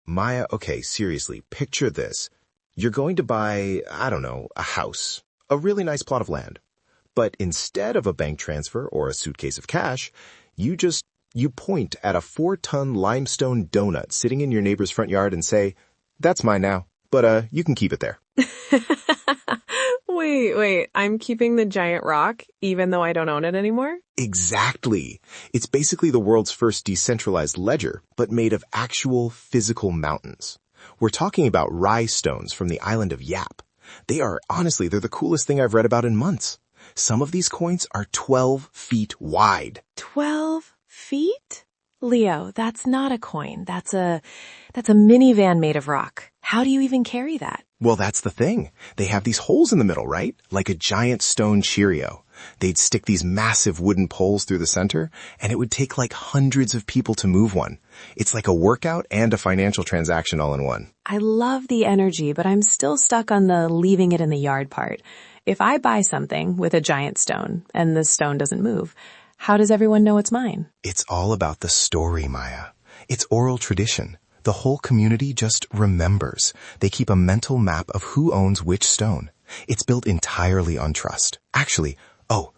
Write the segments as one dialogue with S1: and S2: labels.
S1: Maya, okay, seriously, picture this. You're going to buy, I don't know, a house, a really nice plot of land. But instead of a bank transfer or a suitcase of cash, you point at a 4-ton limestone donut sitting in your neighbor's front yard and say, "That's mine now, but you can keep it there."
S2: Wait, I'm keeping the giant rock even though I don't own it anymore?
S1: Exactly. It's basically the world's first decentralized ledger, but made of actual physical mountains. We're talking about rye stones from the island of Yap. Honestly, they're the coolest thing I've read about in months. Some of these coins are 12 feet wide.
S2: 12 feet? Leo, that's not a coin. That's a minivan made of rock. How do you even carry that?
S1: Well, that's the thing. They have these holes in the middle, right? Like a giant stone Cheerio. They'd stick these massive wooden poles through the center, and it would take like hundreds of people to move one. It's like a workout and a financial transaction all in one.
S2: I love the energy, but I'm still stuck on the leaving it in the yard part. If I buy something with a giant stone and the stone doesn't move, how does everyone know it's mine?
S1: It's all about the story, Maya. It's oral tradition. The whole community just remembers. They keep a mental map of who owns which stone. It's built entirely on trust. Actually,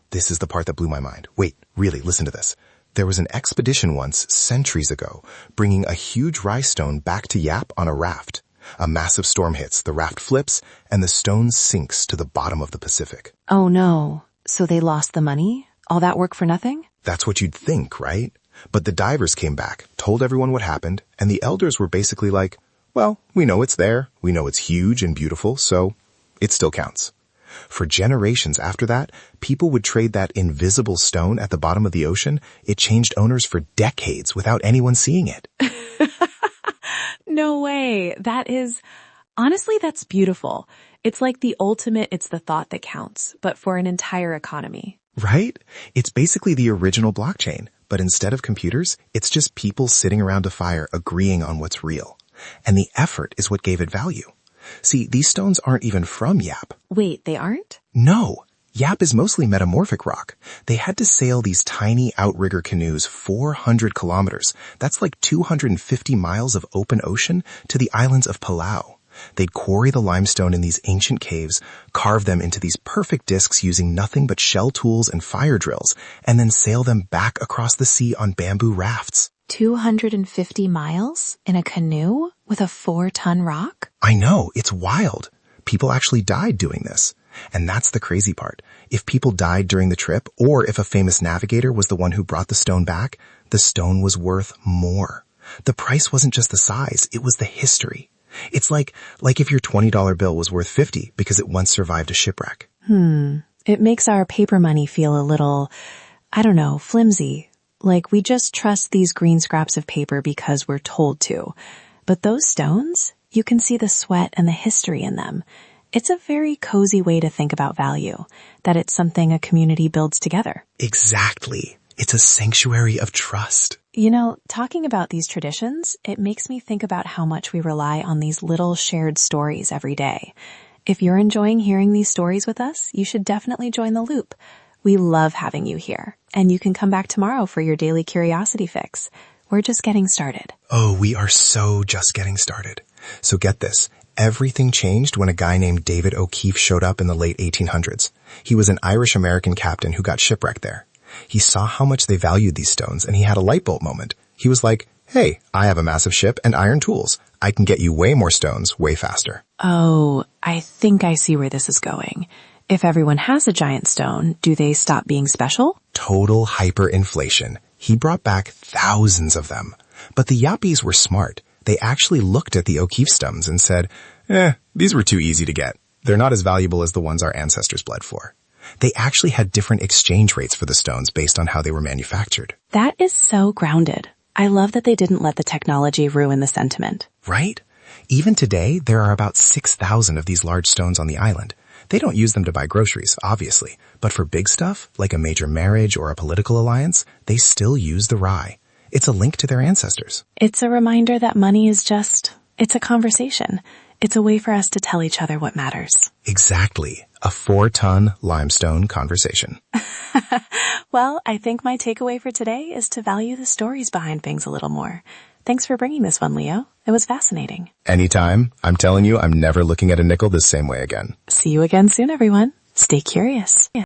S1: this is the part that blew my mind. Wait, really, listen to this. There was an expedition once, centuries ago, bringing a huge rye stone back to Yap on a raft. A massive storm hits, the raft flips, and the stone sinks to the bottom of the Pacific.
S2: Oh no. So they lost the money? All that work for nothing?
S1: That's what you'd think, right? But the divers came back, told everyone what happened, and the elders were basically like, well, we know it's there, we know it's huge and beautiful, so it still counts. For generations after that, people would trade that invisible stone at the bottom of the ocean. It changed owners for decades without anyone seeing it.
S2: No way. Honestly, that's beautiful. It's like the ultimate it's the thought that counts, but for an entire economy.
S1: Right? It's basically the original blockchain, but instead of computers, it's just people sitting around a fire agreeing on what's real. And the effort is what gave it value. See, these stones aren't even from Yap.
S2: Wait, they aren't?
S1: No. Yap is mostly metamorphic rock. They had to sail these tiny outrigger canoes 400 kilometers. That's like 250 miles of open ocean to the islands of Palau. They'd quarry the limestone in these ancient caves, carve them into these perfect discs using nothing but shell tools and fire drills, and then sail them back across the sea on bamboo rafts.
S2: 250 miles in a canoe with a 4-ton rock?
S1: I know, it's wild. People actually died doing this. And that's the crazy part. If people died during the trip, or if a famous navigator was the one who brought the stone back, the stone was worth more. The price wasn't just the size, it was the history. It's like if your $20 bill was worth 50 because it once survived a shipwreck.
S2: It makes our paper money feel a little, flimsy. Like we just trust these green scraps of paper because we're told to. But those stones, you can see the sweat and the history in them. It's a very cozy way to think about value, that it's something a community builds together.
S1: Exactly. It's a sanctuary of trust.
S2: Talking about these traditions, it makes me think about how much we rely on these little shared stories every day. If you're enjoying hearing these stories with us, you should definitely join the loop. We love having you here, and you can come back tomorrow for your daily curiosity fix. We're just getting started.
S1: Oh, we are so just getting started. So get this. Everything changed when a guy named David O'Keefe showed up in the late 1800s. He was an Irish-American captain who got shipwrecked there. He saw how much they valued these stones, and he had a light bulb moment. He was like, hey, I have a massive ship and iron tools. I can get you way more stones way faster.
S2: Oh, I think I see where this is going. If everyone has a giant stone, do they stop being special?
S1: Total hyperinflation. He brought back thousands of them. But the Yappies were smart. They actually looked at the O'Keefe stones and said, these were too easy to get. They're not as valuable as the ones our ancestors bled for. They actually had different exchange rates for the stones based on how they were manufactured.
S2: That is so grounded. I love that they didn't let the technology ruin the sentiment.
S1: Right? Even today, there are about 6,000 of these large stones on the island. They don't use them to buy groceries, obviously, but for big stuff, like a major marriage or a political alliance, they still use the rye. It's a link to their ancestors.
S2: It's a reminder that money is it's a conversation. It's a way for us to tell each other what matters.
S1: Exactly. A 4-ton limestone conversation.
S2: Well, I think my takeaway for today is to value the stories behind things a little more. Thanks for bringing this one, Leo. It was fascinating.
S1: Anytime. I'm telling you, I'm never looking at a nickel the same way again.
S2: See you again soon, everyone. Stay curious.